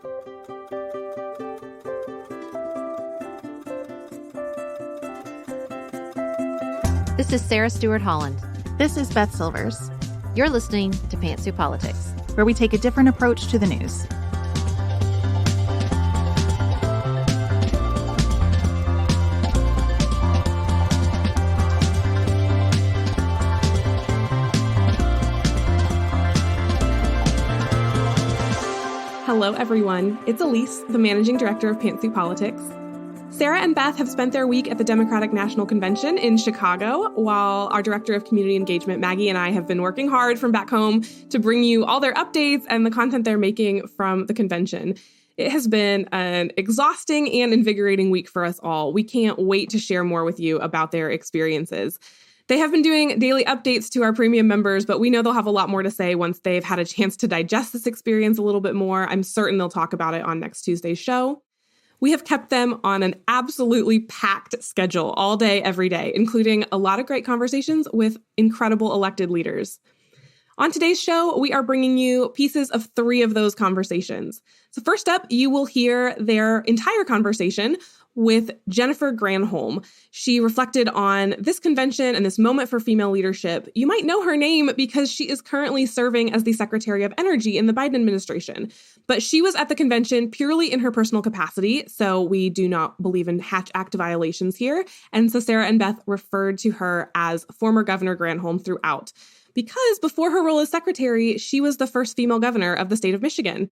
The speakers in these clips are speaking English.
This is Sarah Stewart Holland. This is Beth Silvers. You're listening to Pantsuit Politics, where we take a different approach to the news. Hello, everyone. It's Elise, the Managing Director of Pantsuit Politics. Sarah and Beth have spent their week at the Democratic National Convention in Chicago, while our Director of Community Engagement, Maggie, and I have been working hard from back home to bring you all their updates and the content they're making from the convention. It has been an exhausting and invigorating week for us all. We can't wait to share more with you about their experiences. They have been doing daily updates to our premium members, but we know they'll have a lot more to say once they've had a chance to digest this experience a little bit more. I'm certain they'll talk about it on next Tuesday's show. We have kept them on an absolutely packed schedule all day, every day, including a lot of great conversations with incredible elected leaders. On today's show, we are bringing you pieces of 3 of those conversations. So first up, you will hear their entire conversation with Jennifer Granholm. She reflected on this convention and this moment for female leadership. You might know her name because she is currently serving as the Secretary of Energy in the Biden administration. But she was at the convention purely in her personal capacity, so we do not believe in Hatch Act violations here. And so Sarah and Beth referred to her as former Governor Granholm throughout, because before her role as secretary, she was the first female governor of the state of Michigan.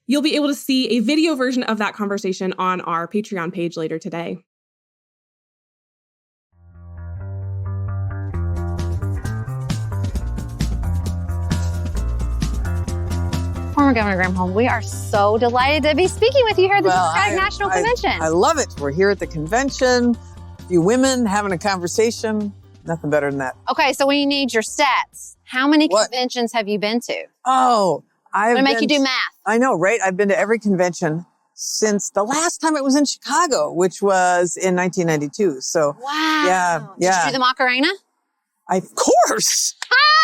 You'll be able to see a video version of that conversation on our Patreon page later today. Former Governor Granholm, we are so delighted to be speaking with you here at the Democratic National Convention. I love it. We're here at the convention, a few women having a conversation. Nothing better than that. Okay, so we need your stats. How many conventions have you been to? Oh, I'm going to make you do math. I know, right? I've been to every convention since the last time it was in Chicago, which was in 1992. So, wow. Yeah. Did you do the Macarena? Of course.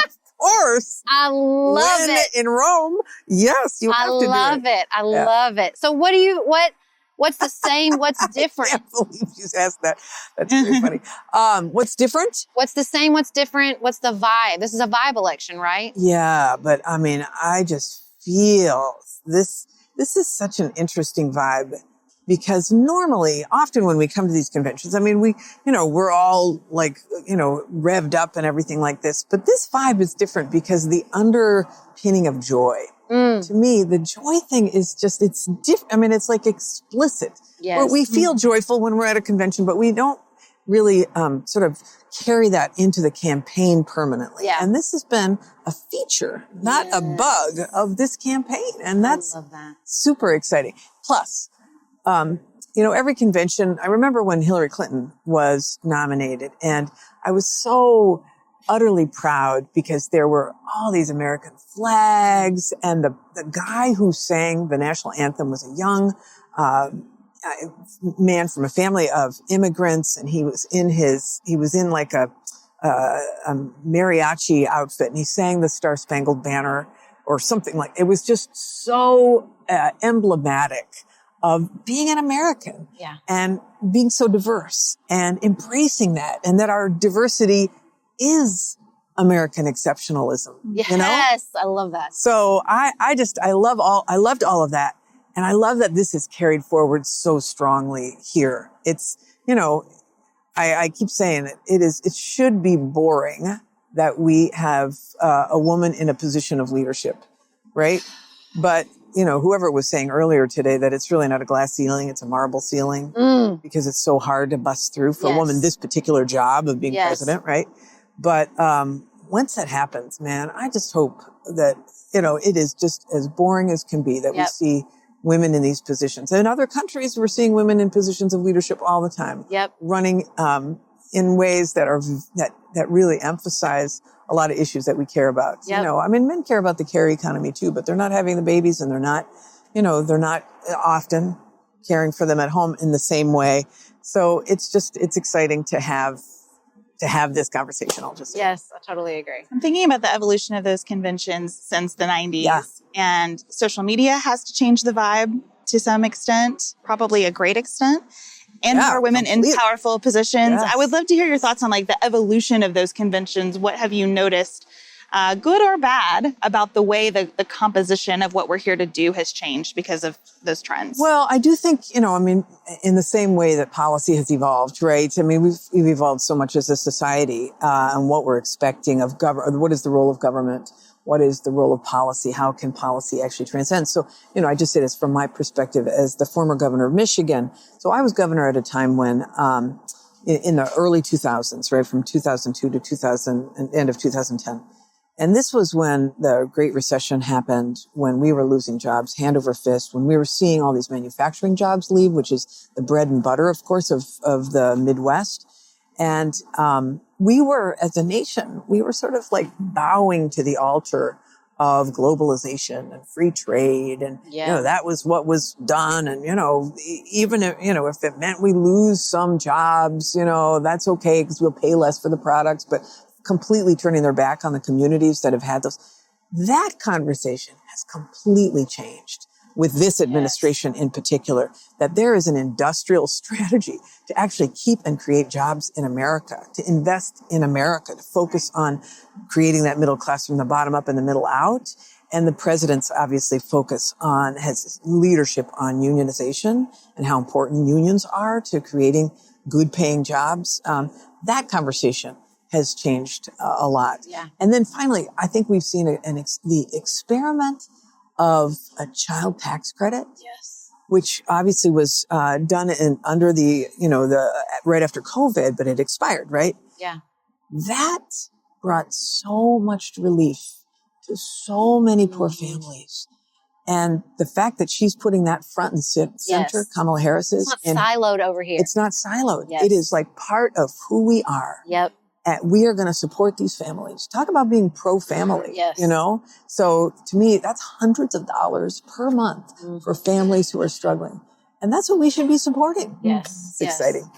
Of course. I love it. In Rome. Yes, you have to do it. I love it. I love it. So what's the same? What's different? I can't believe you just asked that. That's very funny. What's different? What's the same? What's different? What's the vibe? This is a vibe election, right? Yeah, but I mean, I just feel this is such an interesting vibe, because normally, often when we come to these conventions, I mean, we're all like, revved up and everything like this, but this vibe is different because the underpinning of joy. To me, the joy thing is just, it's different. I mean, it's like explicit. Yes. We feel joyful when we're at a convention, but we don't really sort of carry that into the campaign permanently. Yeah. And this has been a feature, not a bug of this campaign. And that's super exciting. Plus, every convention, I remember when Hillary Clinton was nominated, and I was so utterly proud because there were all these American flags, and the guy who sang the national anthem was a young man from a family of immigrants, and he was in like a mariachi outfit, and he sang the Star Spangled Banner or something like. It was just so emblematic of being an American and being so diverse and embracing that, and that our diversity is American exceptionalism. Yes, I love that. So I loved all of that. And I love that this is carried forward so strongly here. It's, I keep saying it should be boring that we have a woman in a position of leadership, right? But, whoever was saying earlier today that it's really not a glass ceiling, it's a marble ceiling, because it's so hard to bust through for a woman this particular job of being president, right? But once that happens, man, I just hope that, it is just as boring as can be that we see women in these positions. In other countries, we're seeing women in positions of leadership all the time, running in ways that are that really emphasize a lot of issues that we care about. Men care about the care economy too, but they're not having the babies, and they're not often caring for them at home in the same way. So it's exciting to have to have this conversation. I'll just say. Yes, I totally agree. I'm thinking about the evolution of those conventions since the 90s. Yeah. And social media has to change the vibe to some extent, probably a great extent. And more women in powerful positions. Yes. I would love to hear your thoughts on like the evolution of those conventions. What have you noticed, good or bad, about the way the composition of what we're here to do has changed because of those trends? Well, I do think, in the same way that policy has evolved, right? I mean, we've evolved so much as a society, and what we're expecting of government. What is the role of government? What is the role of policy? How can policy actually transcend? So, I just say this from my perspective as the former governor of Michigan. So I was governor at a time when, in the early 2000s, right, from 2002 to end of 2010. And this was when the Great Recession happened, when we were losing jobs hand over fist, when we were seeing all these manufacturing jobs leave, which is the bread and butter, of course, of the Midwest. And we were, as a nation, we were sort of like bowing to the altar of globalization and free trade. And, that was what was done. And, even if it meant we lose some jobs, that's okay because we'll pay less for the products. But completely turning their back on the communities that have had those. That conversation has completely changed with this administration in particular, that there is an industrial strategy to actually keep and create jobs in America, to invest in America, to focus on creating that middle class from the bottom up and the middle out. And the president's obviously has leadership on unionization and how important unions are to creating good paying jobs. That conversation has changed a lot. Yeah. And then finally, I think we've seen the experiment of a child tax credit. Yes. Which obviously was done under the right after COVID, but it expired, right? Yeah. That brought so much relief to so many poor families. And the fact that she's putting that front and center, Kamala Harris is. It's not siloed over here. It's not siloed. Yes. It is like part of who we are. Yep. And we are going to support these families. Talk about being pro-family, So to me, that's hundreds of dollars per month for families who are struggling. And that's what we should be supporting. Yes. It's exciting.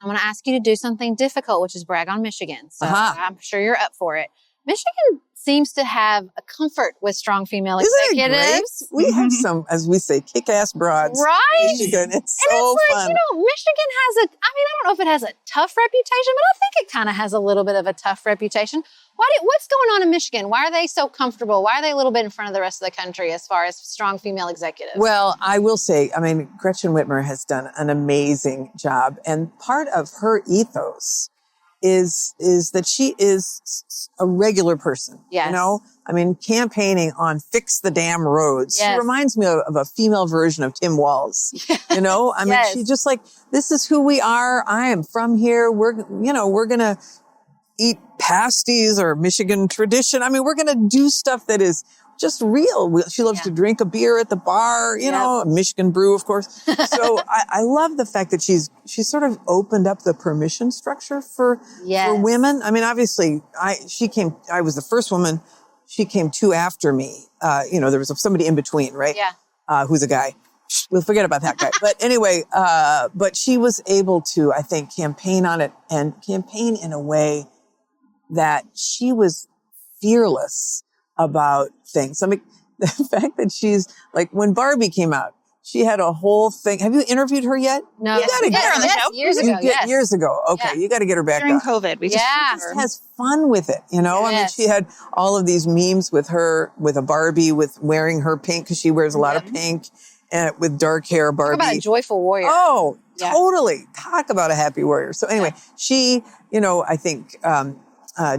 I'm going to ask you to do something difficult, which is brag on Michigan. So I'm sure you're up for it. Michigan seems to have a comfort with strong female executives. We have some, as we say, kick-ass broads. Right? Michigan. It's so fun. Michigan has I don't know if it has a tough reputation, but I think it kind of has a little bit of a tough reputation. What's going on in Michigan? Why are they so comfortable? Why are they a little bit in front of the rest of the country as far as strong female executives? Well, I will say, Gretchen Whitmer has done an amazing job. And part of her ethos is that she is a regular person. Yes. Campaigning on fix the damn roads. Yes. She reminds me of a female version of Tim Walz. Yes. She's just like, this is who we are. I am from here. We're going to eat pasties or Michigan tradition. We're going to do stuff that is just real. She loves to drink a beer at the bar, a Michigan brew, of course. So I love the fact that she's sort of opened up the permission structure for women. Obviously I was the first woman. She came 2 after me. There was somebody in between, right? Yeah. Who's a guy. We'll forget about that guy. But anyway, but she was able to, I think, campaign on it and campaign in a way that she was fearless about things. The fact that she's like, when Barbie came out, she had a whole thing. Have you interviewed her yet? No. You got to get her on the show. Years ago, Years ago. Okay. You got to get her back during on. COVID. She just has fun with it. She had all of these memes with her, with a Barbie, with wearing her pink, because she wears a lot of pink, and with dark hair Barbie. Talk about a joyful warrior. Oh, totally. Talk about a happy warrior. So anyway, she, I think,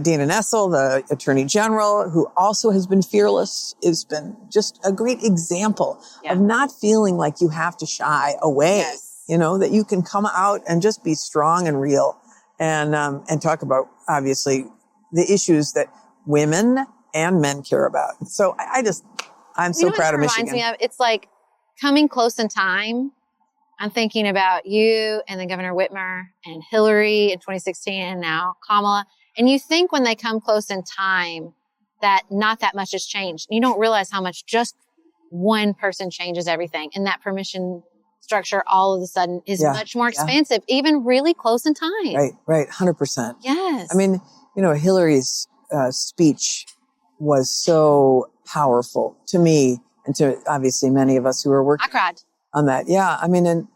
Dana Nessel, the Attorney General, who also has been fearless, has been just a great example of not feeling like you have to shy away. Yes. That you can come out and just be strong and real, and talk about obviously the issues that women and men care about. So I'm so proud of Michigan. Reminds me of, it's like coming close in time. I'm thinking about you and then Governor Whitmer and Hillary in 2016 and now Kamala. And you think when they come close in time that not that much has changed. You don't realize how much just one person changes everything. And that permission structure all of a sudden is much more expansive, even really close in time. Right. 100%. Yes. I mean, Hillary's speech was so powerful to me and to obviously many of us who are working I cried on that. Yeah. I mean,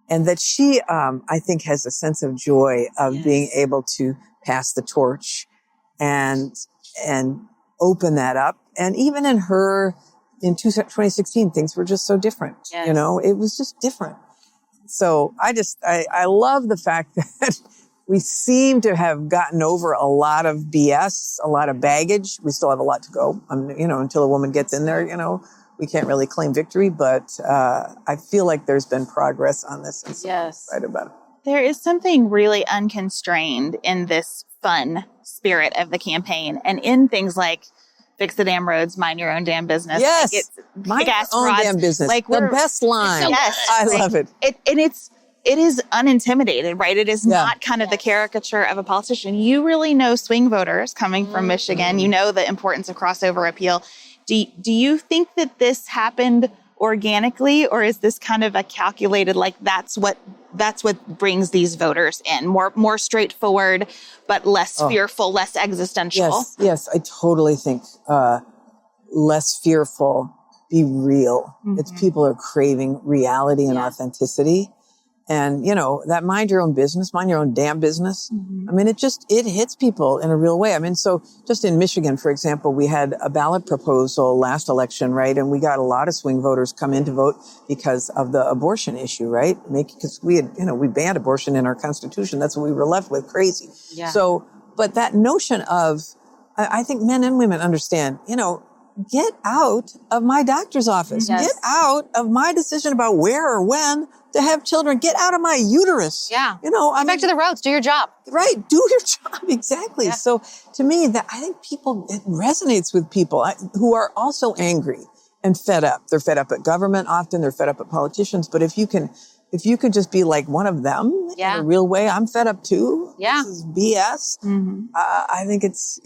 and that she, I think, has a sense of joy of being able to pass the torch and open that up. And even in 2016, things were just so different. Yes. It was just different. So I love the fact that we seem to have gotten over a lot of BS, a lot of baggage. We still have a lot to go. Until a woman gets in there, we can't really claim victory, but I feel like there's been progress on this. And so I'm excited about it. There is something really unconstrained in this fun spirit of the campaign and in things like fix the damn roads, mind your own damn business. Yes. Mind your own damn business. The best line. I love it. It is unintimidated, right? It is not kind of the caricature of a politician. You really know swing voters coming from Michigan. You know the importance of crossover appeal. Do you think that this happened organically, or is this kind of a calculated, like that's what brings these voters in? More straightforward, but less fearful, less existential. Yes, I totally think less fearful, be real. It's people are craving reality and authenticity. And, that mind your own business, mind your own damn business. I mean, it hits people in a real way. I mean, so just in Michigan, for example, we had a ballot proposal last election, right? And we got a lot of swing voters come in to vote because of the abortion issue, right? Because we had, we banned abortion in our Constitution. That's what we were left with. Crazy. Yeah. So, but that notion of, I think men and women understand, get out of my doctor's office. Yes. Get out of my decision about where or when to have children. Get out of my uterus. Yeah. Back to the roads. Do your job. Right. Do your job. Exactly. Yeah. So to me, it resonates with people who are also angry and fed up. They're fed up at government often. They're fed up at politicians. But if you can just be like one of them in a real way, I'm fed up too. Yeah. This is BS. I think it's,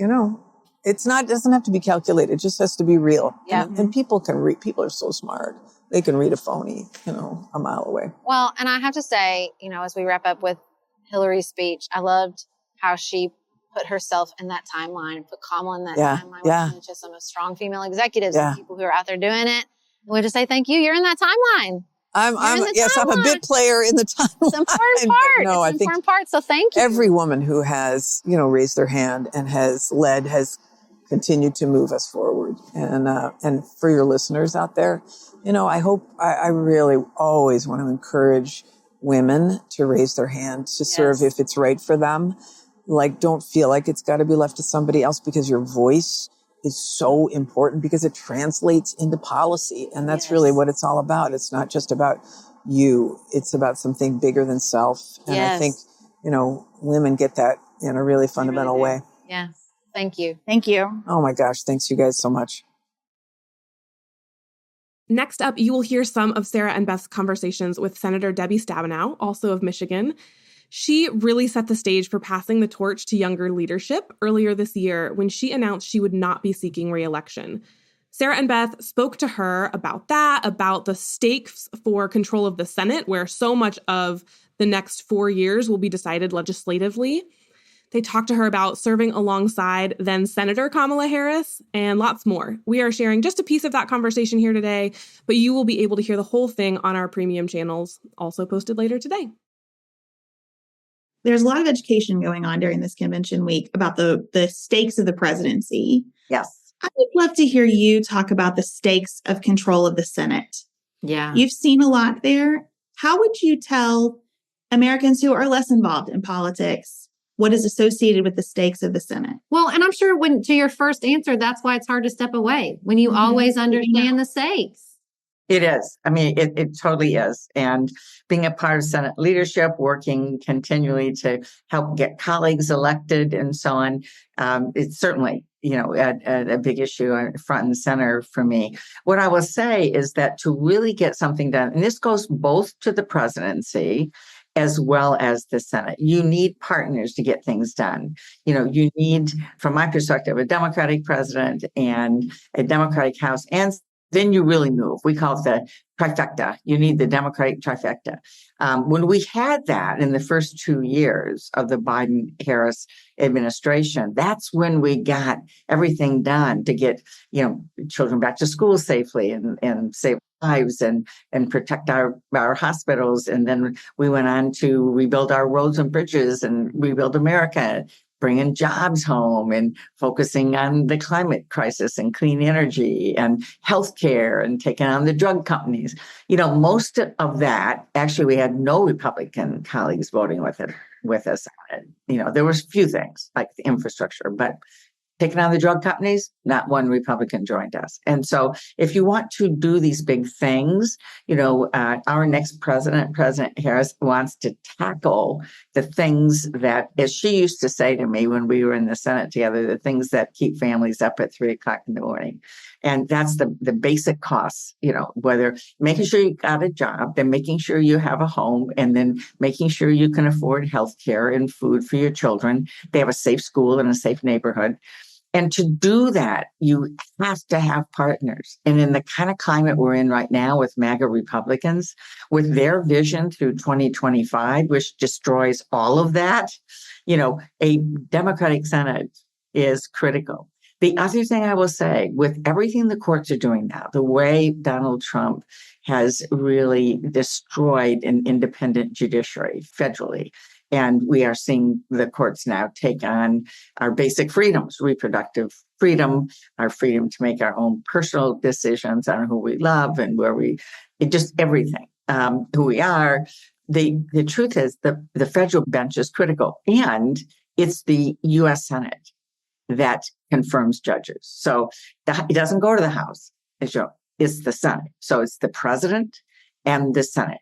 doesn't have to be calculated. It just has to be real. Yeah. And people can read. People are so smart. They can read a phony, a mile away. Well, and I have to say, as we wrap up with Hillary's speech, I loved how she put herself in that timeline, put Kamala in that timeline. Yeah. With just some strong female executives and people who are out there doing it. And we just say, thank you. You're in that timeline. I'm a big player in the timeline. It's an important part. No, it's an important part. So thank you. Every woman who has, raised their hand and has led has continued to move us forward. And for your listeners out there, I really always want to encourage women to raise their hand to serve if it's right for them. Like, don't feel like it's got to be left to somebody else, because your voice is so important, because it translates into policy. And that's really what it's all about. It's not just about you. It's about something bigger than self. And I think, women get that in a really fundamental way. Yes. Thank you. Thank you. Oh my gosh. Thanks you guys so much. Next up, you will hear some of Sarah and Beth's conversations with Senator Debbie Stabenow, also of Michigan. She really set the stage for passing the torch to younger leadership earlier this year when she announced she would not be seeking re-election. Sarah and Beth spoke to her about that, about the stakes for control of the Senate, where so much of the next 4 years will be decided legislatively. They talked to her about serving alongside then Senator Kamala Harris and lots more. We are sharing just a piece of that conversation here today, but you will be able to hear the whole thing on our premium channels, also posted later today. There's a lot of education going on during this convention week about the stakes of the presidency. Yes. I would love to hear you talk about the stakes of control of the Senate. Yeah. You've seen a lot there. How would you tell Americans who are less involved in politics what is associated with the stakes of the Senate? Well, and I'm sure to your first answer, that's why it's hard to step away when you always understand the stakes. It is. I mean, it totally is. And being a part of Senate leadership, working continually to help get colleagues elected and so on, it's certainly, a big issue front and center for me. What I will say is that to really get something done, and this goes both to the presidency as well as the Senate, you need partners to get things done. You need, from my perspective, a Democratic president and a Democratic House and then you really move. We call it the trifecta. You need the Democratic trifecta. When we had that in the first 2 years of the Biden-Harris administration, that's when we got everything done to get, children back to school safely and save lives and protect our hospitals. And then we went on to rebuild our roads and bridges and rebuild America, bringing jobs home and focusing on the climate crisis and clean energy and healthcare and taking on the drug companies. Most of that, actually, we had no Republican colleagues voting with us on it. There was a few things like the infrastructure, but taking on the drug companies, not one Republican joined us. And so if you want to do these big things, our next president, President Harris, wants to tackle the things that, as she used to say to me when we were in the Senate together, the things that keep families up at 3:00 in the morning. And that's the basic costs, whether making sure you got a job, then making sure you have a home, and then making sure you can afford health care and food for your children. They have a safe school and a safe neighborhood. And to do that, you have to have partners. And in the kind of climate we're in right now with MAGA Republicans, with their vision through 2025, which destroys all of that, a Democratic Senate is critical. The other thing I will say, with everything the courts are doing now, the way Donald Trump has really destroyed an independent judiciary federally, and we are seeing the courts now take on our basic freedoms, reproductive freedom, our freedom to make our own personal decisions on who we love and just everything, who we are. The truth is the federal bench is critical, and it's the U.S. Senate that confirms judges. So it doesn't go to the House. It's the Senate. So it's the president and the Senate.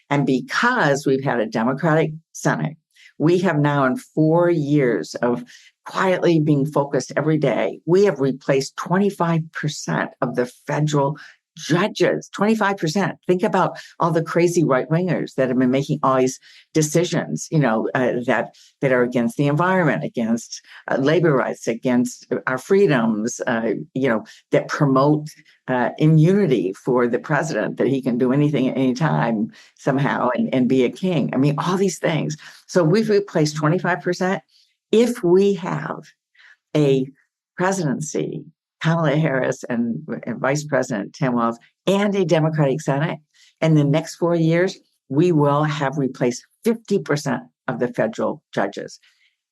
And because we've had a Democratic Senate, we have now, in 4 years of quietly being focused every day, we have replaced 25% of the federal judges. 25%. Think about all the crazy right-wingers that have been making all these decisions, that are against the environment, against labor rights, against our freedoms, that promote immunity for the president, that he can do anything at any time somehow and be a king. I mean, all these things. So we've replaced 25%. If we have a presidency, Kamala Harris and Vice President Tim Walz, and a Democratic Senate, in the next 4 years, we will have replaced 50% of the federal judges.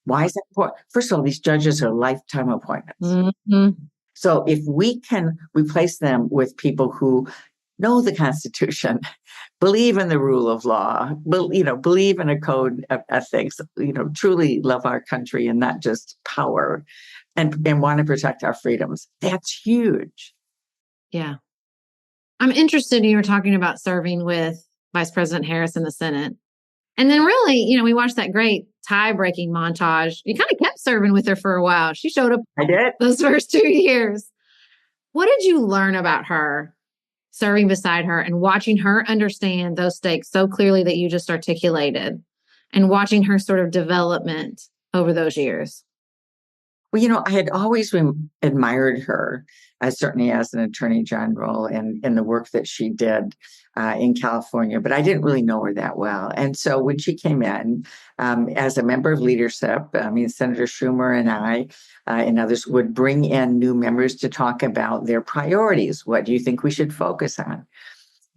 Why is that important? First of all, these judges are lifetime appointments. Mm-hmm. So if we can replace them with people who know the Constitution, believe in the rule of law, believe in a code of ethics, truly love our country and not just power, and want to protect our freedoms, that's huge. Yeah. I'm interested, you were talking about serving with Vice President Harris in the Senate. And then really, we watched that great tie-breaking montage. You kind of kept serving with her for a while. She showed up. I did. Those first 2 years. What did you learn about her, serving beside her and watching her understand those stakes so clearly that you just articulated, and watching her sort of development over those years? Well, I had always admired her, certainly as an attorney general and the work that she did in California, but I didn't really know her that well. And so when she came in as a member of leadership, Senator Schumer and I and others would bring in new members to talk about their priorities. What do you think we should focus on?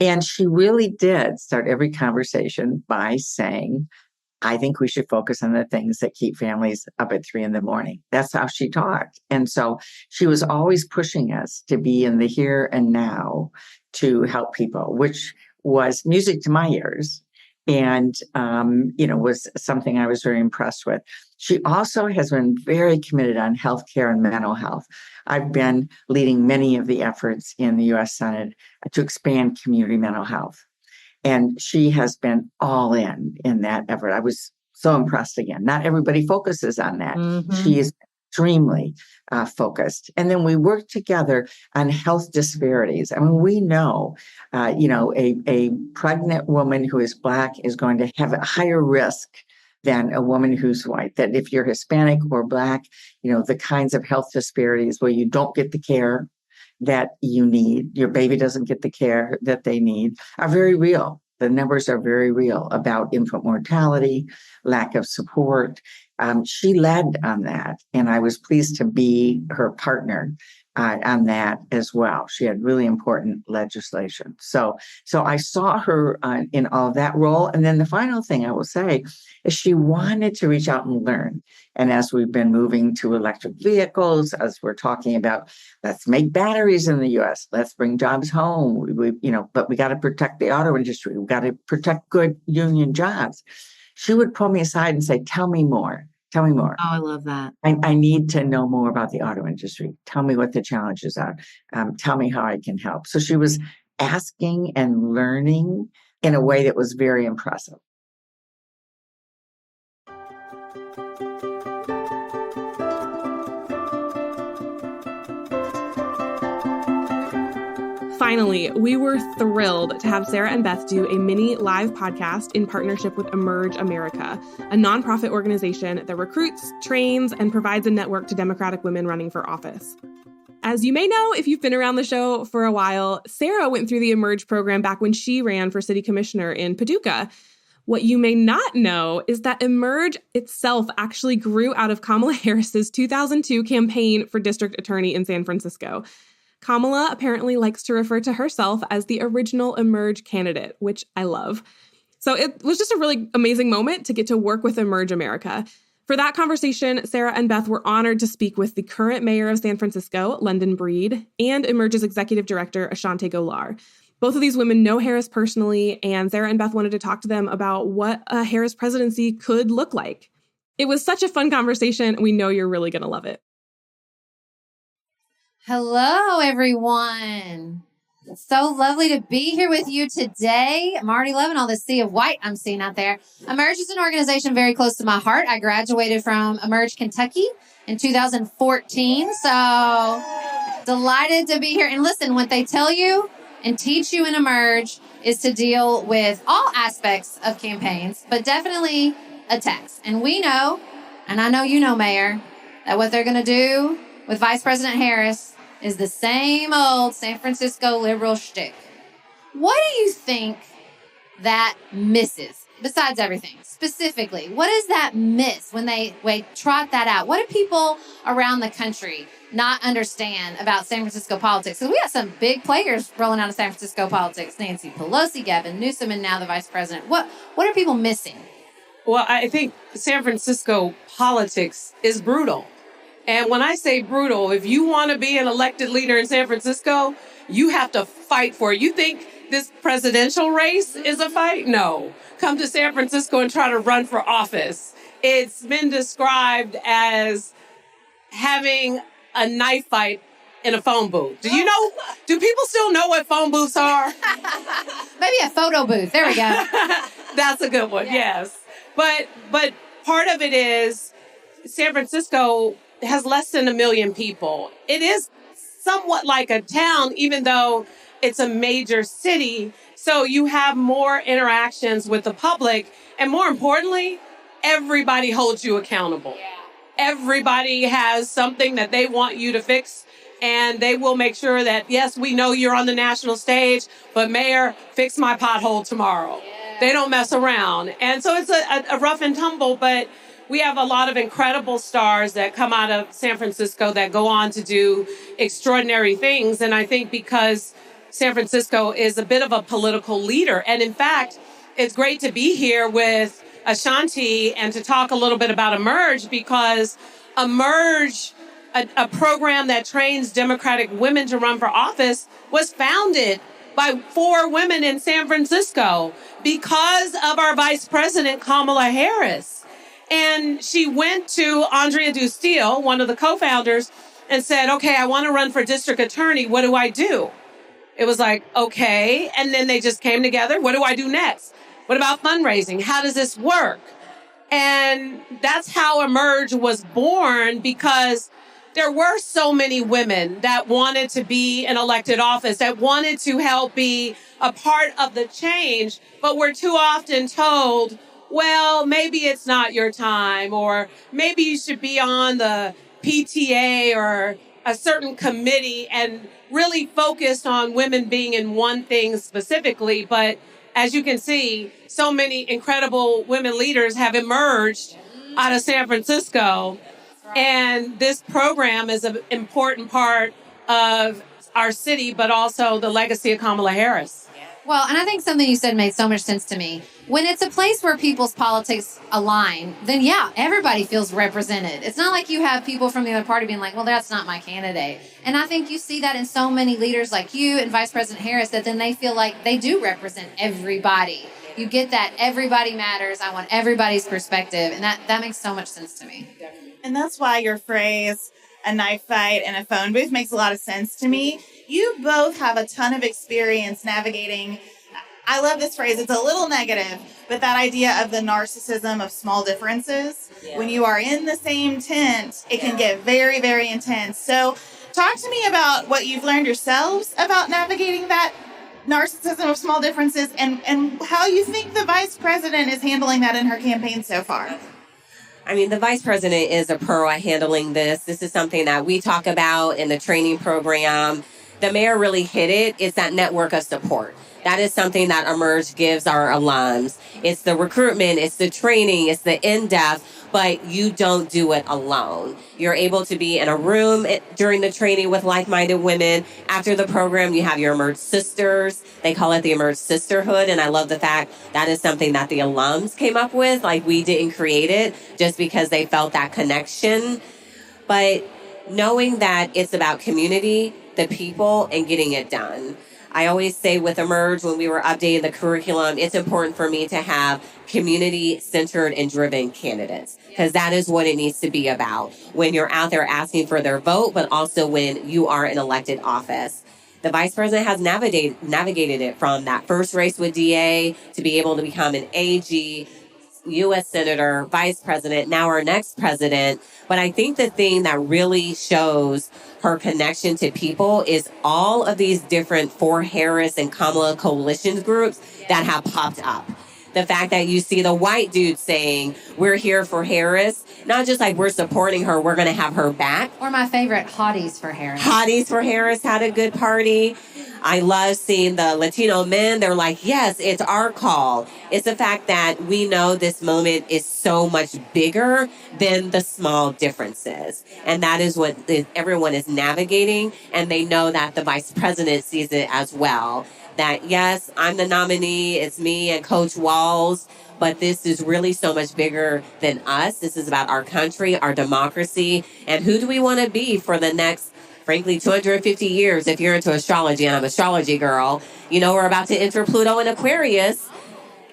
And she really did start every conversation by saying, I think we should focus on the things that keep families up at 3 a.m. That's how she talked. And so she was always pushing us to be in the here and now to help people, which was music to my ears and, was something I was very impressed with. She also has been very committed on healthcare and mental health. I've been leading many of the efforts in the U.S. Senate to expand community mental health. And she has been all in that effort. I was so impressed again. Not everybody focuses on that. Mm-hmm. She is extremely focused. And then we work together on health disparities. I mean, we know, a pregnant woman who is Black is going to have a higher risk than a woman who's white. That if you're Hispanic or Black, the kinds of health disparities where you don't get the care that you need, your baby doesn't get the care that they need, are very real. The numbers are very real about infant mortality, lack of support. She led on that, and I was pleased to be her partner on that as well. She had really important legislation. So I saw her in all of that role. And then the final thing I will say is she wanted to reach out and learn. And as we've been moving to electric vehicles, as we're talking about, let's make batteries in the U.S., let's bring jobs home. But we got to protect the auto industry. We got to protect good union jobs. She would pull me aside and say, tell me more. Tell me more. Oh, I love that. I need to know more about the auto industry. Tell me what the challenges are. Tell me how I can help. So she was asking and learning in a way that was very impressive. Finally, we were thrilled to have Sarah and Beth do a mini live podcast in partnership with Emerge America, a nonprofit organization that recruits, trains, and provides a network to Democratic women running for office. As you may know, if you've been around the show for a while, Sarah went through the Emerge program back when she ran for city commissioner in Paducah. What you may not know is that Emerge itself actually grew out of Kamala Harris's 2002 campaign for district attorney in San Francisco. Kamala apparently likes to refer to herself as the original Emerge candidate, which I love. So it was just a really amazing moment to get to work with Emerge America. For that conversation, Sarah and Beth were honored to speak with the current mayor of San Francisco, London Breed, and Emerge's executive director, Ashanti Gholar. Both of these women know Harris personally, and Sarah and Beth wanted to talk to them about what a Harris presidency could look like. It was such a fun conversation. We know you're really going to love it. Hello, everyone. It's so lovely to be here with you today. I'm already loving all this sea of white I'm seeing out there. Emerge is an organization very close to my heart. I graduated from Emerge, Kentucky in 2014. So delighted to be here. And listen, what they tell you and teach you in Emerge is to deal with all aspects of campaigns, but definitely attacks. And we know, and I know you know, Mayor, that what they're going to do with Vice President Harris is the same old San Francisco liberal shtick. What do you think that misses, besides everything? Specifically, what does that miss when they trot that out? What do people around the country not understand about San Francisco politics? Because we got some big players rolling out of San Francisco politics. Nancy Pelosi, Gavin Newsom, and now the vice president. What are people missing? Well, I think San Francisco politics is brutal. And when I say brutal, if you want to be an elected leader in San Francisco, you have to fight for it. You think this presidential race is a fight? No. Come to San Francisco and try to run for office. It's been described as having a knife fight in a phone booth. Do people still know what phone booths are? Maybe a photo booth. There we go. That's a good one, yes. But part of it is San Francisco has less than 1 million people. It is somewhat like a town, even though it's a major city. So you have more interactions with the public. And more importantly, everybody holds you accountable. Yeah. Everybody has something that they want you to fix. And they will make sure that, yes, we know you're on the national stage, but Mayor, fix my pothole tomorrow. Yeah. They don't mess around. And so it's a rough and tumble, but we have a lot of incredible stars that come out of San Francisco that go on to do extraordinary things. And I think because San Francisco is a bit of a political leader. And in fact, it's great to be here with Ashanti and to talk a little bit about Emerge, because Emerge, a program that trains Democratic women to run for office, was founded by 4 women in San Francisco because of our Vice President, Kamala Harris. And she went to Andrea Dusteel, one of the co-founders, and said, okay, I want to run for district attorney. What do I do? It was like, okay. And then they just came together. What do I do next? What about fundraising? How does this work? And that's how Emerge was born, because there were so many women that wanted to be in elected office, that wanted to help be a part of the change, but we're too often told, well, maybe it's not your time, or maybe you should be on the PTA or a certain committee. And really focused on women being in one thing specifically. But as you can see, so many incredible women leaders have emerged out of San Francisco. And this program is an important part of our city, but also the legacy of Kamala Harris. Well, and I think something you said made so much sense to me. When it's a place where people's politics align, then yeah, everybody feels represented. It's not like you have people from the other party being like, well, that's not my candidate. And I think you see that in so many leaders like you and Vice President Harris, that then they feel like they do represent everybody. You get that everybody matters. I want everybody's perspective. And that makes so much sense to me. And that's why your phrase, a knife fight in a phone booth, makes a lot of sense to me. You both have a ton of experience navigating. I love this phrase. It's a little negative, but that idea of the narcissism of small differences. Yeah. When you are in the same tent, it can get very, very intense. So talk to me about what you've learned yourselves about navigating that narcissism of small differences and how you think the vice president is handling that in her campaign so far. I mean, the vice president is a pro at handling this. This is something that we talk about in the training program. The mayor really hit it. It's that network of support. That is something that Emerge gives our alums. It's the recruitment, it's the training, it's the in-depth, but you don't do it alone. You're able to be in a room during the training with like-minded women. After the program, you have your Emerge sisters. They call it the Emerge Sisterhood, and I love the fact that is something that the alums came up with. Like, we didn't create it just because they felt that connection. But knowing that it's about community, the people, and getting it done. I always say with Emerge, when we were updating the curriculum, it's important for me to have community-centered and driven candidates, because that is what it needs to be about when you're out there asking for their vote, but also when you are in elected office. The vice president has navigated it from that first race with DA to be able to become an AG, U.S. Senator, Vice President, now our next president. But I think the thing that really shows her connection to people is all of these different For Harris and Kamala coalition groups that have popped up. The fact that you see the white dude saying, we're here for Harris, not just like we're supporting her, we're going to have her back. Or my favorite, Hotties for Harris. Hotties for Harris had a good party. I love seeing the Latino men. They're like, yes, it's our call. It's the fact that we know this moment is so much bigger than the small differences. And that is what everyone is navigating. And they know that the vice president sees it as well. That, yes, I'm the nominee. It's me and Coach Walls. But this is really so much bigger than us. This is about our country, our democracy, and who do we want to be for the next, frankly, 250 years. If you're into astrology, and I'm an astrology girl, you know, we're about to enter Pluto in Aquarius.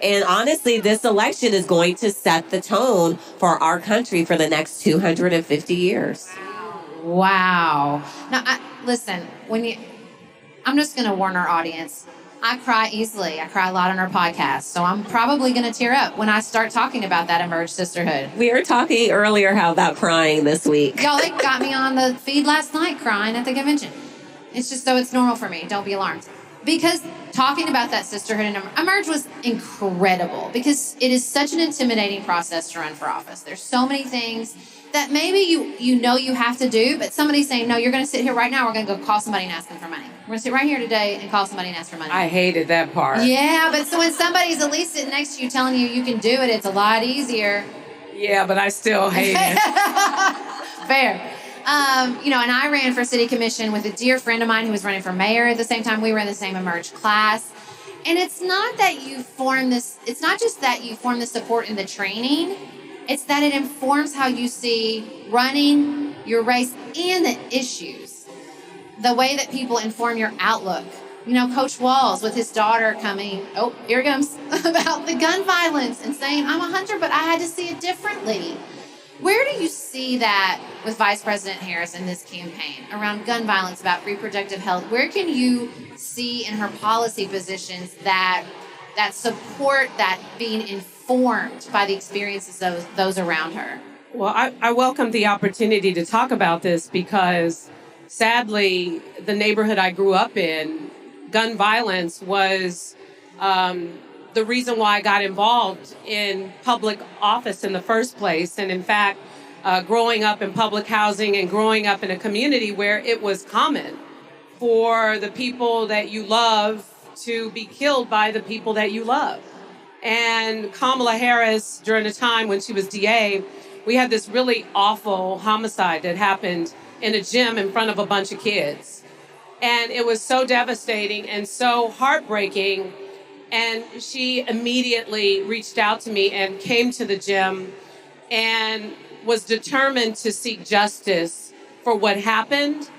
And honestly, this election is going to set the tone for our country for the next 250 years. Wow. Now, listen, I'm just going to warn our audience. I cry easily. I cry a lot on our podcast. So I'm probably going to tear up when I start talking about that Emerge Sisterhood. We were talking earlier about crying this week. Y'all, they got me on the feed last night crying at the convention. It's just so it's normal for me. Don't be alarmed. Because talking about that sisterhood and Emerge was incredible because it is such an intimidating process to run for office. There's so many things that maybe you know you have to do, but somebody's saying, no, you're going to sit here right now. We're going to go call somebody and ask them for money. We're going to sit right here today and call somebody and ask for money. I hated that part. Yeah, but so when somebody's at least sitting next to you telling you you can do it, it's a lot easier. Yeah, but I still hate it. Fair. And I ran for city commission with a dear friend of mine who was running for mayor at the same time. We were in the same Emerge class. And it's not just that you form the support in the training. It's that it informs how you see running, your race, and the issues. The way that people inform your outlook. You know, Coach Walls with his daughter coming, here it comes, about the gun violence and saying, I'm a hunter, but I had to see it differently. Where do you see that with Vice President Harris in this campaign around gun violence, about reproductive health? Where can you see in her policy positions that support that being informed by the experiences of those around her? Well, I welcome the opportunity to talk about this because, sadly, the neighborhood I grew up in, gun violence was the reason why I got involved in public office in the first place. And in fact, growing up in public housing and growing up in a community where it was common for the people that you love to be killed by the people that you love. And Kamala Harris, during a time when she was DA, we had this really awful homicide that happened in a gym in front of a bunch of kids. And it was so devastating and so heartbreaking. And she immediately reached out to me and came to the gym and was determined to seek justice for what happened.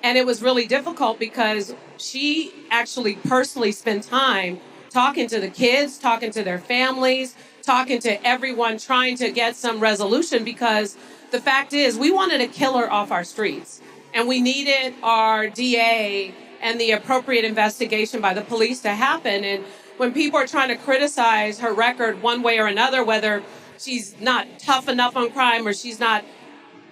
And it was really difficult because she actually personally spent time talking to the kids, talking to their families, talking to everyone, trying to get some resolution, because the fact is we wanted a killer off our streets and we needed our DA and the appropriate investigation by the police to happen. And when people are trying to criticize her record one way or another, whether she's not tough enough on crime or she's not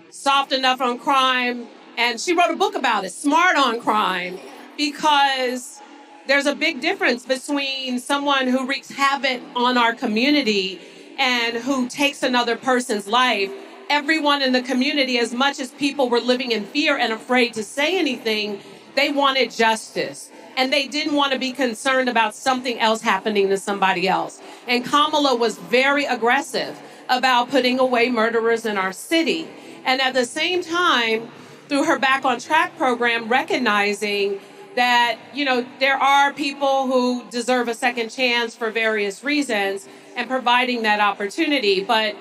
soft enough on crime, and she wrote a book about it, Smart on Crime, because there's a big difference between someone who wreaks havoc on our community and who takes another person's life. Everyone in the community, as much as people were living in fear and afraid to say anything, they wanted justice. And they didn't want to be concerned about something else happening to somebody else. And Kamala was very aggressive about putting away murderers in our city. And at the same time, through her Back on Track program, recognizing that, there are people who deserve a second chance for various reasons and providing that opportunity. But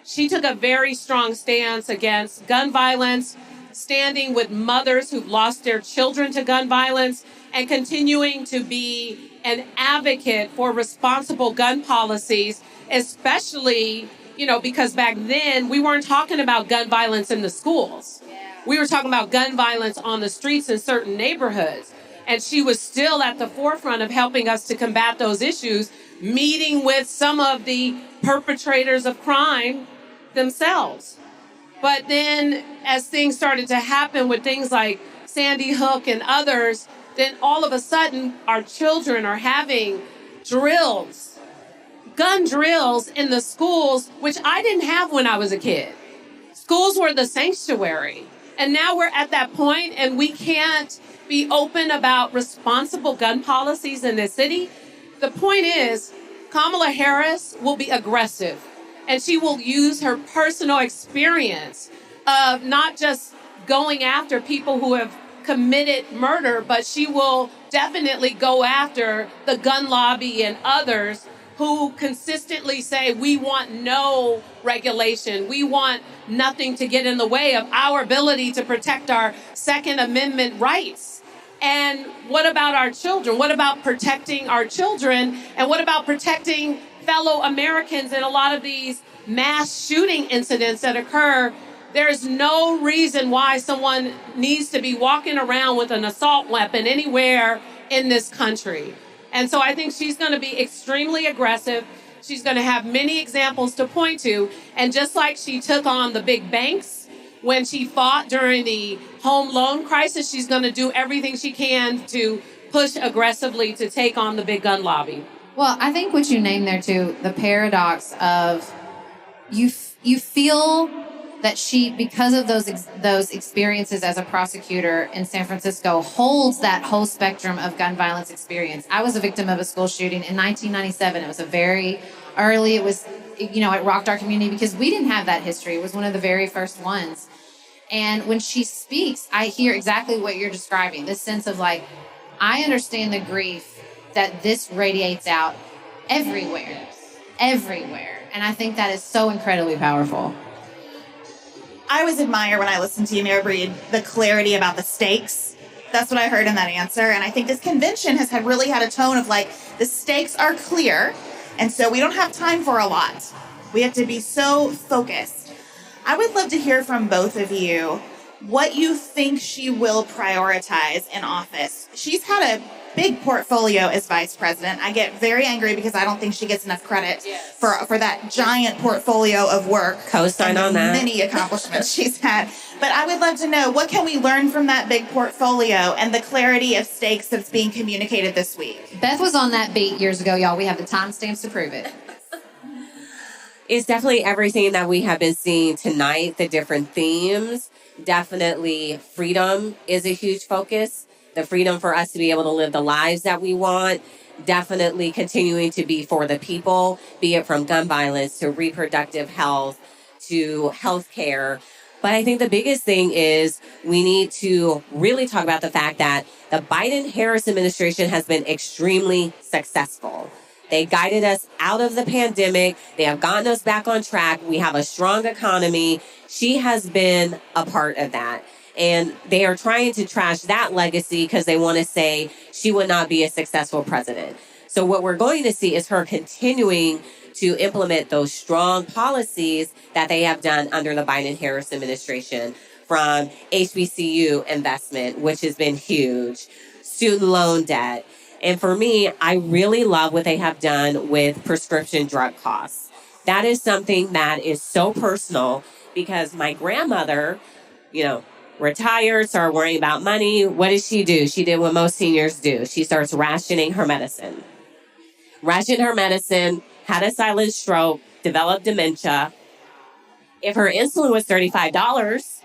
she took a very strong stance against gun violence, standing with mothers who've lost their children to gun violence, and continuing to be an advocate for responsible gun policies, especially, because back then we weren't talking about gun violence in the schools. We were talking about gun violence on the streets in certain neighborhoods. And she was still at the forefront of helping us to combat those issues, meeting with some of the perpetrators of crime themselves. But then as things started to happen with things like Sandy Hook and others, then all of a sudden our children are having drills, gun drills in the schools, which I didn't have when I was a kid. Schools were the sanctuary. And now we're at that point and we can't be open about responsible gun policies in this city. The point is, Kamala Harris will be aggressive and she will use her personal experience of not just going after people who have committed murder, but she will definitely go after the gun lobby and others who consistently say, we want no regulation. We want nothing to get in the way of our ability to protect our Second Amendment rights. And what about our children? What about protecting our children? And what about protecting fellow Americans in a lot of these mass shooting incidents that occur? There's no reason why someone needs to be walking around with an assault weapon anywhere in this country. And so I think she's going to be extremely aggressive. She's going to have many examples to point to. And just like she took on the big banks when she fought during the home loan crisis, she's going to do everything she can to push aggressively to take on the big gun lobby. Well, I think what you named there too, the paradox of you feel that she, because of those experiences as a prosecutor in San Francisco, holds that whole spectrum of gun violence experience. I was a victim of a school shooting in 1997. It was a very early, it rocked our community because we didn't have that history. It was one of the very first ones. And when she speaks, I hear exactly what you're describing, this sense of like, I understand the grief that this radiates out everywhere. And I think that is so incredibly powerful. I always admire when I listen to you, Mayor Breed, the clarity about the stakes. That's what I heard in that answer. And I think this convention has really had a tone of like, the stakes are clear. And so we don't have time for a lot. We have to be so focused. I would love to hear from both of you what you think she will prioritize in office. She's had a big portfolio as vice president. I get very angry because I don't think she gets enough credit for that giant portfolio of work. Co-sign on that. Many accomplishments she's had. But I would love to know, what can we learn from that big portfolio and the clarity of stakes that's being communicated this week? Beth was on that beat years ago, y'all. We have the timestamps to prove it. It's definitely everything that we have been seeing tonight, the different themes. Definitely freedom is a huge focus. the freedom for us to be able to live the lives that we want, definitely continuing to be for the people, be it from gun violence to reproductive health to healthcare. But I think the biggest thing is we need to really talk about the fact that the Biden-Harris administration has been extremely successful. They guided us out of the pandemic. They have gotten us back on track. We have a strong economy. She has been a part of that. And they are trying to trash that legacy because they want to say she would not be a successful president. So what we're going to see is her continuing to implement those strong policies that they have done under the Biden-Harris administration, from HBCU investment, which has been huge, student loan debt. And for me, I really love what they have done with prescription drug costs. That is something that is so personal because my grandmother, retired, started worrying about money. What did she do? She did what most seniors do. She starts rationing her medicine. Rationed her medicine, had a silent stroke, developed dementia. If her insulin was $35,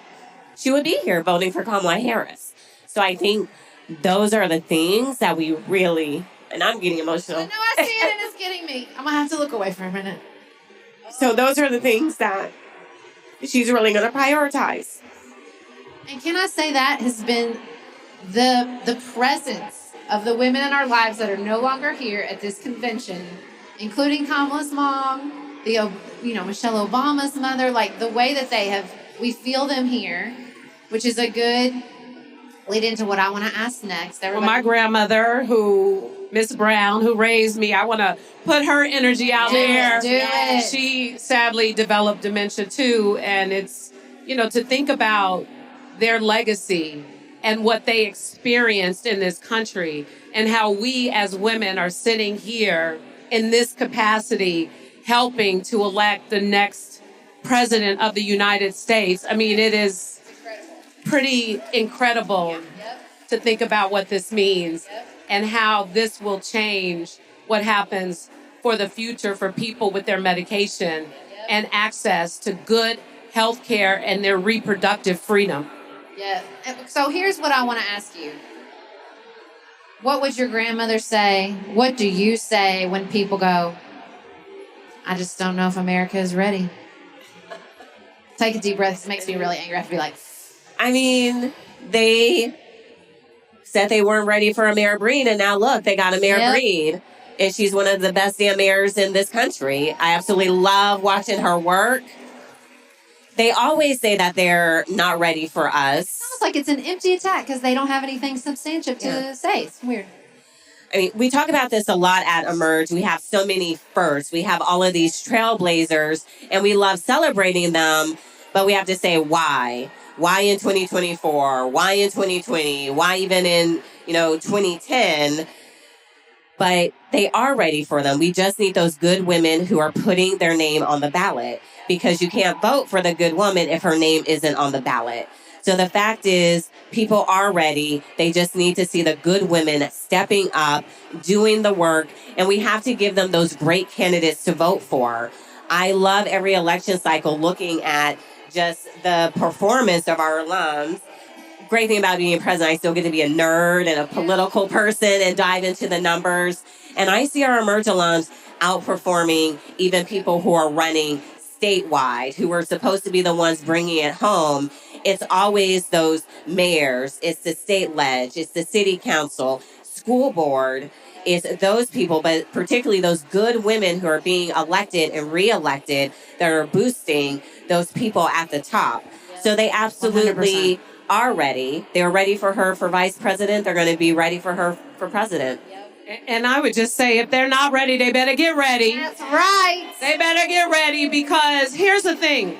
she would be here voting for Kamala Harris. So I think those are the things that we really, and I'm getting emotional. I know, I see it and it's getting me. I'm going to have to look away for a minute. So those are the things that she's really going to prioritize. And can I say that has been the presence of the women in our lives that are no longer here at this convention, including Kamala's mom, Michelle Obama's mother, like the way that we feel them here, which is a good lead into what I want to ask next. Well, my grandmother, Miss Brown, who raised me, I want to put her energy out there. Do it. She sadly developed dementia too. And it's, to think about their legacy and what they experienced in this country and how we as women are sitting here in this capacity helping to elect the next president of the United States. I mean, it is pretty incredible to think about what this means and how this will change what happens for the future for people with their medication and access to good health care and their reproductive freedom. Yeah. So here's what I want to ask you. What would your grandmother say? What do you say when people go, I just don't know if America is ready? Take a deep breath. It makes me really angry. I have to be like, I mean, they said they weren't ready for a Mayor Breed, and now look, they got a Mayor Breed. And she's one of the best damn mayors in this country. I absolutely love watching her work. They always say that they're not ready for us. It's almost like it's an empty attack because they don't have anything substantive to say. It's weird. I mean, we talk about this a lot at Emerge. We have so many firsts. We have all of these trailblazers, and we love celebrating them, but we have to say why. Why in 2024? Why in 2020? Why even in, 2010? But they are ready for them. We just need those good women who are putting their name on the ballot, because you can't vote for the good woman if her name isn't on the ballot. So the fact is, people are ready. They just need to see the good women stepping up, doing the work, and we have to give them those great candidates to vote for. I love every election cycle looking at just the performance of our alums. Great thing about being president, I still get to be a nerd and a political person and dive into the numbers. And I see our Emerge alums outperforming even people who are running statewide, who are supposed to be the ones bringing it home. It's always those mayors, it's the state ledge, it's the city council, school board, it's those people, but particularly those good women who are being elected and reelected that are boosting those people at the top. So they absolutely 100%. Are ready. They're ready for her for vice president. They're going to be ready for her for president. And I would just say, if they're not ready, they better get ready. That's right. They better get ready, because here's the thing.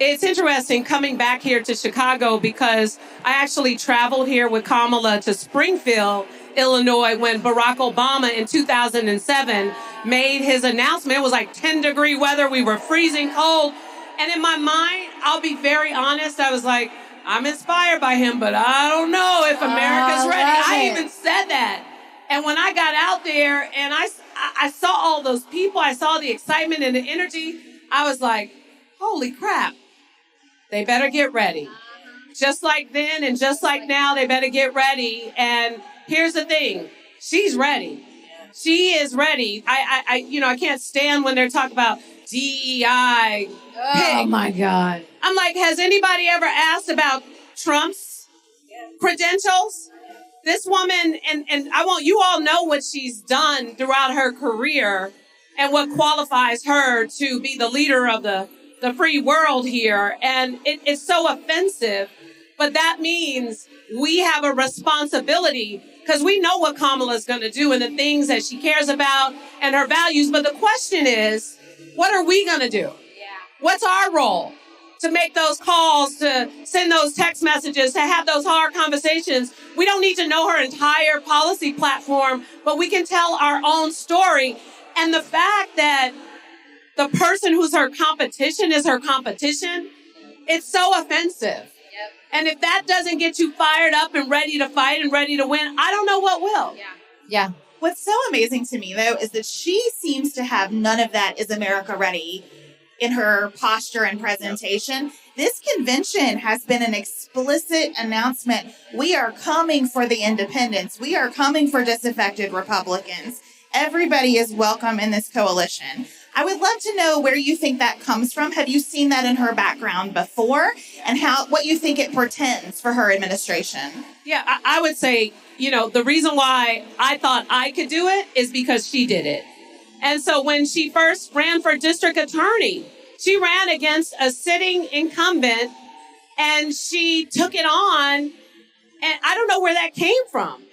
It's interesting coming back here to Chicago, because I actually traveled here with Kamala to Springfield, Illinois, when Barack Obama in 2007 made his announcement. It was like 10-degree weather. We were freezing cold. And in my mind, I'll be very honest, I was like, I'm inspired by him, but I don't know if America's ready. I even said that. And when I got out there and I saw all those people, I saw the excitement and the energy, I was like, holy crap, they better get ready. just like then and just like now, they better get ready. And here's the thing. She's ready. She is ready. I can't stand when they're talking about DEI. Oh my God. I'm like, has anybody ever asked about Trump's credentials? This woman, and I want you all know what she's done throughout her career and what qualifies her to be the leader of the free world here. And it's so offensive, but that means we have a responsibility because we know what Kamala's going to do and the things that she cares about and her values. But the question is, what are we going to do? What's our role? To make those calls, to send those text messages, to have those hard conversations. We don't need to know her entire policy platform, but we can tell our own story. And the fact that the person who's her competition is her competition, it's so offensive. And if that doesn't get you fired up and ready to fight and ready to win, I don't know what will. Yeah. What's so amazing to me, though, is that she seems to have none of that "Is America Ready" in her posture and presentation. This convention has been an explicit announcement. We are coming for the independents. We are coming for disaffected Republicans. Everybody is welcome in this coalition. I would love to know where you think that comes from. Have you seen that in her background before? And what you think it portends for her administration? Yeah, I would say, the reason why I thought I could do it is because she did it. And so when she first ran for district attorney, she ran against a sitting incumbent and she took it on. And I don't know where that came from.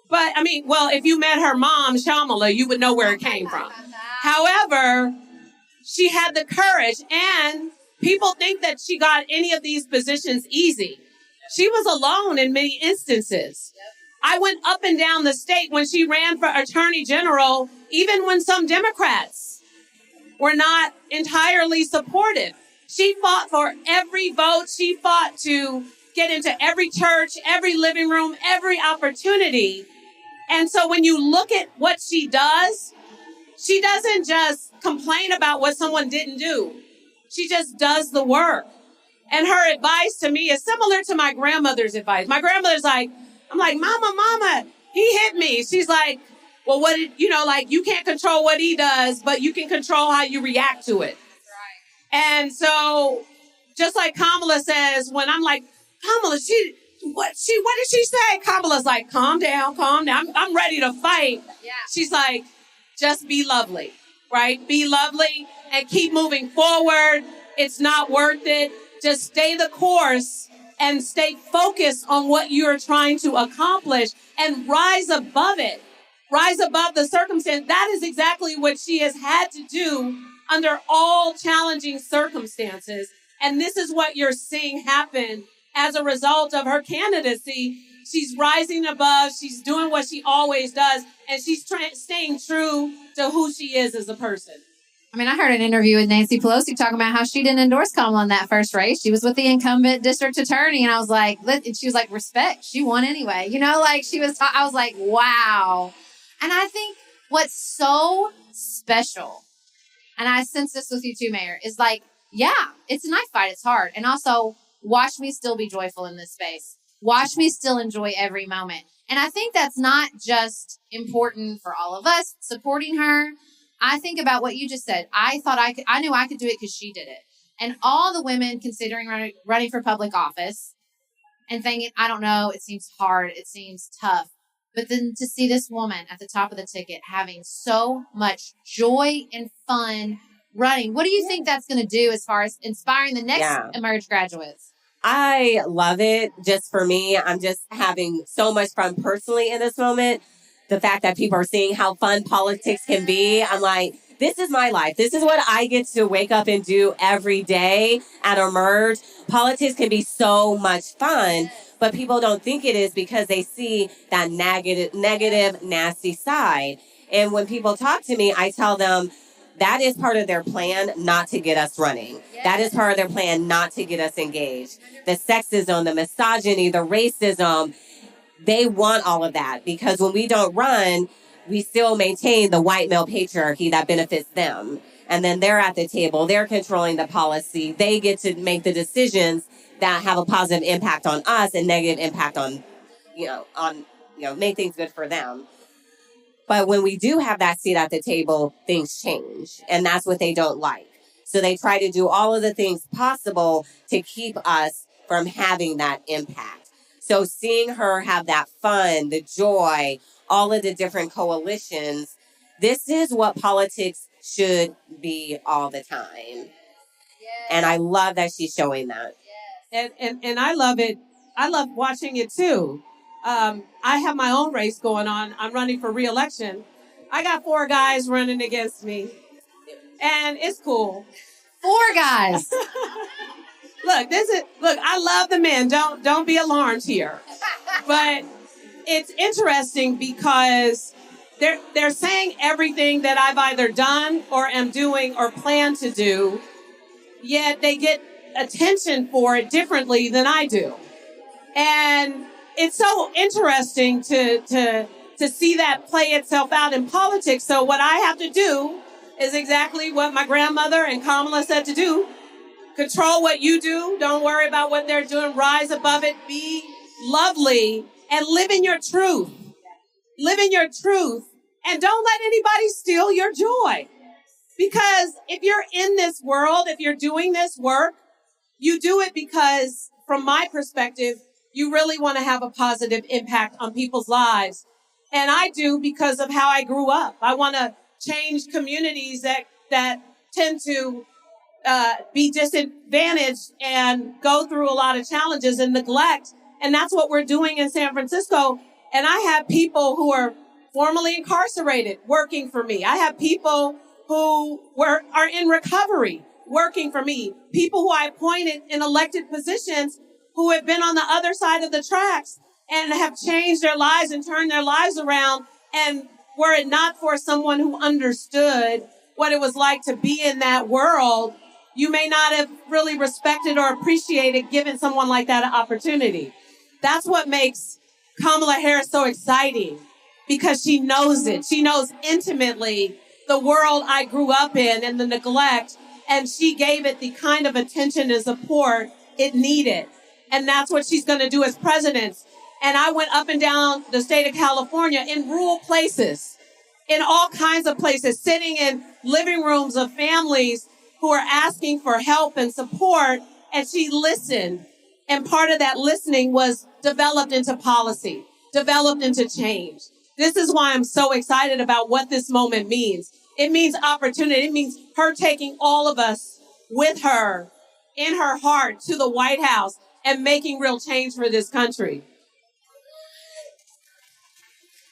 But if you met her mom, Shamala, you would know where it came from. However, she had the courage, and people think that she got any of these positions easy. She was alone in many instances. I went up and down the state when she ran for attorney general, even when some Democrats were not entirely supportive. She fought for every vote. She fought to get into every church, every living room, every opportunity. And so when you look at what she does, she doesn't just complain about what someone didn't do. She just does the work. And her advice to me is similar to my grandmother's advice. My grandmother's like, I'm like, Mama, he hit me. She's like, well, you can't control what he does, but you can control how you react to it. Right. And so just like Kamala says, when I'm like, Kamala, what did she say? Kamala's like, calm down. I'm ready to fight. Yeah. She's like, just be lovely, right? Be lovely and keep moving forward. It's not worth it. Just stay the course and stay focused on what you're trying to accomplish and rise above it. Rise above the circumstance. That is exactly what she has had to do under all challenging circumstances. And this is what you're seeing happen as a result of her candidacy. She's rising above. She's doing what she always does. And she's staying true to who she is as a person. I heard an interview with Nancy Pelosi talking about how she didn't endorse Kamala in that first race. She was with the incumbent district attorney. And I was like, and she was like, respect. She won anyway. I was like, wow. And I think what's so special, and I sense this with you too, Mayor, is like, yeah, it's a knife fight. It's hard. And also, watch me still be joyful in this space. Watch me still enjoy every moment. And I think that's not just important for all of us supporting her. I think about what you just said. I knew I could do it because she did it. And all the women considering running for public office and thinking, I don't know, it seems hard, it seems tough. But then to see this woman at the top of the ticket having so much joy and fun running, what do you think that's going to do as far as inspiring the next Emerge graduates? I love it. Just for me, I'm just having so much fun personally in this moment. The fact that people are seeing how fun politics can be. I'm like, this is my life. This is what I get to wake up and do every day at Emerge. Politics can be so much fun, but people don't think it is because they see that negative, nasty side. And when people talk to me, I tell them that is part of their plan not to get us running. That is part of their plan not to get us engaged. The sexism, the misogyny, the racism, they want all of that because when we don't run, we still maintain the white male patriarchy that benefits them. And then they're at the table. They're controlling the policy. They get to make the decisions that have a positive impact on us and negative impact on, make things good for them. But when we do have that seat at the table, things change. And that's what they don't like. So they try to do all of the things possible to keep us from having that impact. So seeing her have that fun, the joy, all of the different coalitions, this is what politics should be all the time. And I love that she's showing that. And I love it. I love watching it too. I have my own race going on. I'm running for re-election. I got 4 guys running against me. And it's cool. 4 guys. Look, I love the men. Don't be alarmed here. But it's interesting because they're saying everything that I've either done or am doing or plan to do, yet they get attention for it differently than I do. And it's so interesting to see that play itself out in politics. So what I have to do is exactly what my grandmother and Kamala said to do. Control what you do. Don't worry about what they're doing. Rise above it. Be lovely and live in your truth. Live in your truth and don't let anybody steal your joy. Because if you're in this world, if you're doing this work, you do it because, from my perspective, you really want to have a positive impact on people's lives. And I do because of how I grew up. I want to change communities that tend to be disadvantaged and go through a lot of challenges and neglect. And that's what we're doing in San Francisco. And I have people who are formerly incarcerated working for me. I have people who are in recovery working for me. People who I appointed in elected positions who have been on the other side of the tracks and have changed their lives and turned their lives around. And were it not for someone who understood what it was like to be in that world, you may not have really respected or appreciated giving someone like that an opportunity. That's what makes Kamala Harris so exciting, because she knows it. She knows intimately the world I grew up in and the neglect, and she gave it the kind of attention and support it needed. And that's what she's going to do as president. And I went up and down the state of California in rural places, in all kinds of places, sitting in living rooms of families who are asking for help and support. And she listened. And part of that listening was developed into policy, developed into change. This is why I'm so excited about what this moment means. It means opportunity. It means her taking all of us with her in her heart to the White House and making real change for this country.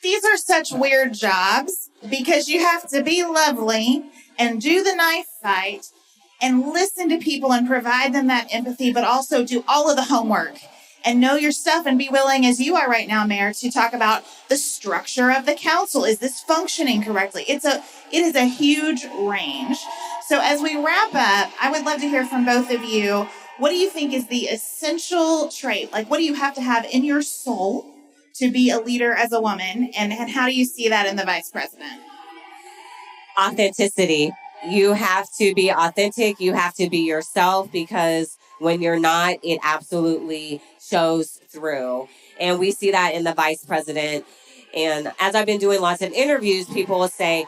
These are such weird jobs because you have to be lovely and do the knife fight and listen to people and provide them that empathy, but also do all of the homework and know your stuff and be willing, as you are right now, Mayor, to talk about the structure of the council. Is this functioning correctly? It is a huge range. So as we wrap up, I would love to hear from both of you. What do you think is the essential trait? Like, what do you have to have in your soul to be a leader as a woman? And how do you see that in the vice president? Authenticity. You have to be authentic. You have to be yourself, because when you're not, it absolutely shows through. And we see that in the vice president. And as I've been doing lots of interviews, people will say,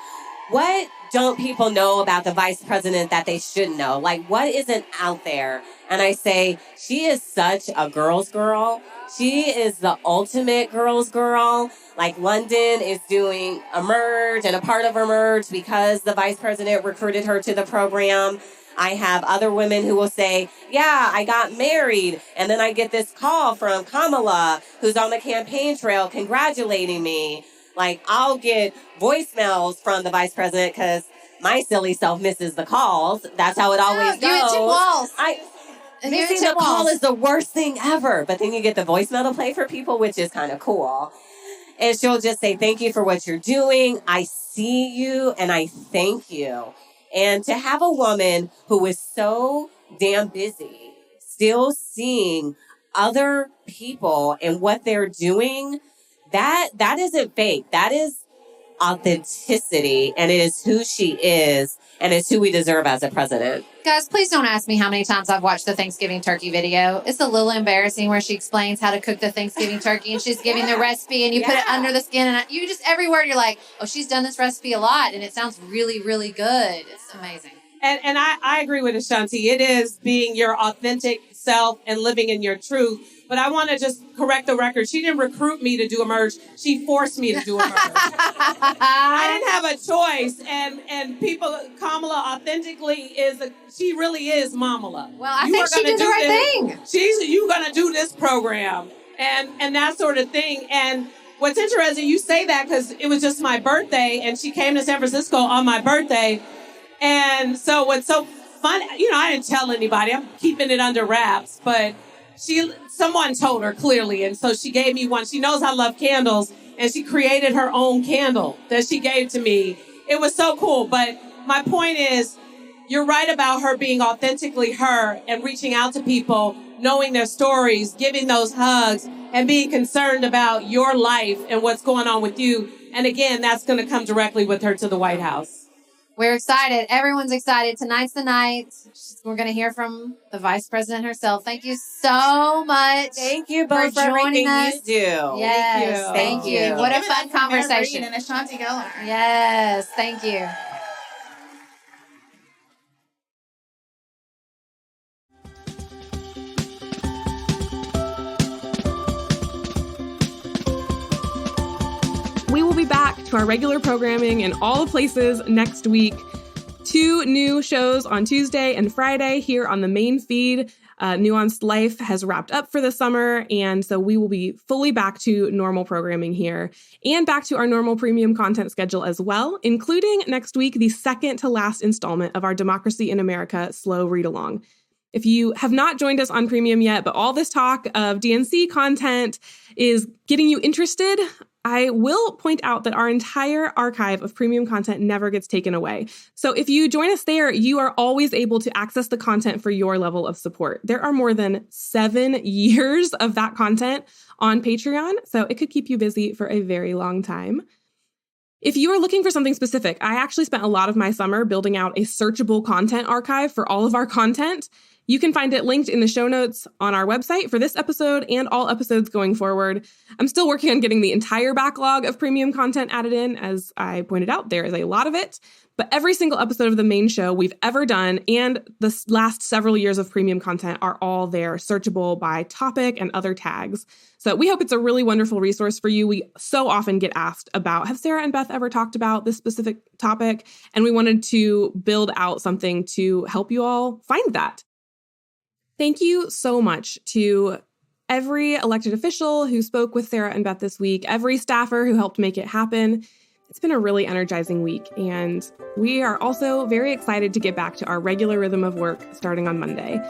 what don't people know about the vice president that they should know? Like, what isn't out there? And I say, she is such a girl's girl. She is the ultimate girl's girl. Like, London is doing Emerge and a part of Emerge because the vice president recruited her to the program. I have other women who will say, yeah, I got married. And then I get this call from Kamala, who's on the campaign trail, congratulating me. Like, I'll get voicemails from the vice president because my silly self misses the calls. That's how it always goes. You hit 2 walls. Missing the call is the worst thing ever. But then you get the voicemail to play for people, which is kind of cool. And she'll just say, thank you for what you're doing. I see you and I thank you. And to have a woman who is so damn busy, still seeing other people and what they're doing, that isn't fake. That is authenticity, and it is who she is, and it's who we deserve as a president. Guys, please don't ask me how many times I've watched the Thanksgiving turkey video. It's a little embarrassing where she explains how to cook the Thanksgiving turkey, and she's giving the recipe, and you put it under the skin, and you just, every word, you're like, oh, she's done this recipe a lot, and it sounds really, really good. It's amazing. And I agree with Ashanti. It is being your authentic self and living in your truth. But I want to just correct the record. She didn't recruit me to do a merge. She forced me to do a merge. I didn't have a choice. And people, Kamala authentically she really is Mamala. Well, I think she did the right thing. You're going to do this program and that sort of thing. And what's interesting, you say that because it was just my birthday and she came to San Francisco on my birthday. And so what's so fun, I didn't tell anybody. I'm keeping it under wraps, but someone told her clearly. And so she gave me one. She knows I love candles, and she created her own candle that she gave to me. It was so cool. But my point is, you're right about her being authentically her and reaching out to people, knowing their stories, giving those hugs, and being concerned about your life and what's going on with you. And again, that's going to come directly with her to the White House. We're excited. Everyone's excited. Tonight's the night. We're going to hear from the Vice President herself. Thank you so much. Thank you both for joining us. You do. Yes, thank you. What a fun conversation. And Ashanti Gholar. Yes, thank you. We will be back to our regular programming in all the places next week. 2 new shows on Tuesday and Friday here on the main feed. Nuanced Life has wrapped up for the summer, and so we will be fully back to normal programming here and back to our normal premium content schedule as well, including next week, the second to last installment of our Democracy in America Slow Read Along. If you have not joined us on premium yet, but all this talk of DNC content is getting you interested, I will point out that our entire archive of premium content never gets taken away. So if you join us there, you are always able to access the content for your level of support. There are more than 7 years of that content on Patreon, so it could keep you busy for a very long time. If you are looking for something specific, I actually spent a lot of my summer building out a searchable content archive for all of our content. You can find it linked in the show notes on our website for this episode and all episodes going forward. I'm still working on getting the entire backlog of premium content added in. As I pointed out, there is a lot of it. But every single episode of the main show we've ever done and the last several years of premium content are all there, searchable by topic and other tags. So we hope it's a really wonderful resource for you. We so often get asked about, have Sarah and Beth ever talked about this specific topic? And we wanted to build out something to help you all find that. Thank you so much to every elected official who spoke with Sarah and Beth this week, every staffer who helped make it happen. It's been a really energizing week, and we are also very excited to get back to our regular rhythm of work starting on Monday.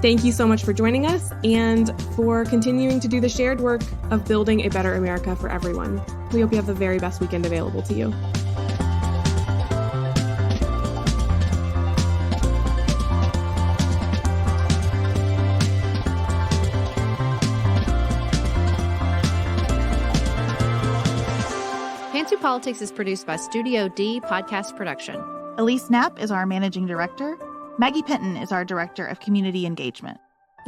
Thank you so much for joining us and for continuing to do the shared work of building a better America for everyone. We hope you have the very best weekend available to you. Pantsuit Politics is produced by Studio D Podcast Production. Elise Knapp is our managing director. Maggie Pinton is our director of community engagement.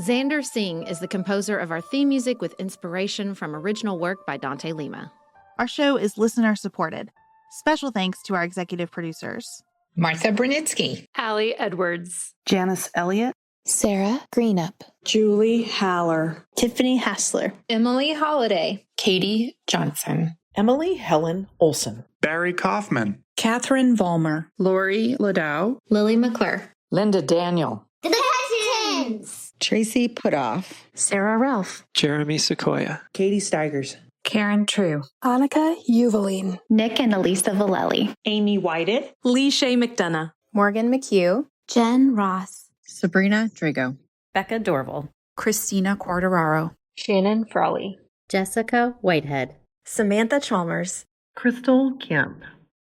Xander Singh is the composer of our theme music with inspiration from original work by Dante Lima. Our show is listener supported. Special thanks to our executive producers: Martha Brunitsky, Allie Edwards, Janice Elliott, Sarah Greenup, Julie Haller, Tiffany Hassler, Emily Holiday, Katie Johnson, Emily Helen Olson, Barry Kaufman, Catherine Vollmer, Lori Ladow, Lily McClure, Linda Daniel, The Hutchins, Tracy Putoff, Sarah Ralph, Jeremy Sequoia, Katie Steigers, Karen True, Annika Uvaline, Nick and Elisa Vallely, Amy Whited, Lee Shea McDonough, Morgan McHugh, Jen Ross, Sabrina Drago, Becca Dorval, Christina Quartararo, Shannon Frawley, Jessica Whitehead, Samantha Chalmers, Crystal Kemp,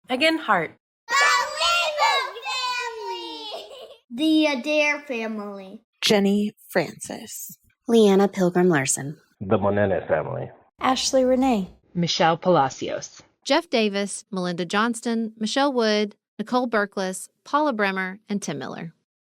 Megan Hart, the Adair family, Jenny Francis, Leanna Pilgrim Larson, the Monene family, Ashley Renee, Michelle Palacios, Jeff Davis, Melinda Johnston, Michelle Wood, Nicole Berkless, Paula Bremer, and Tim Miller.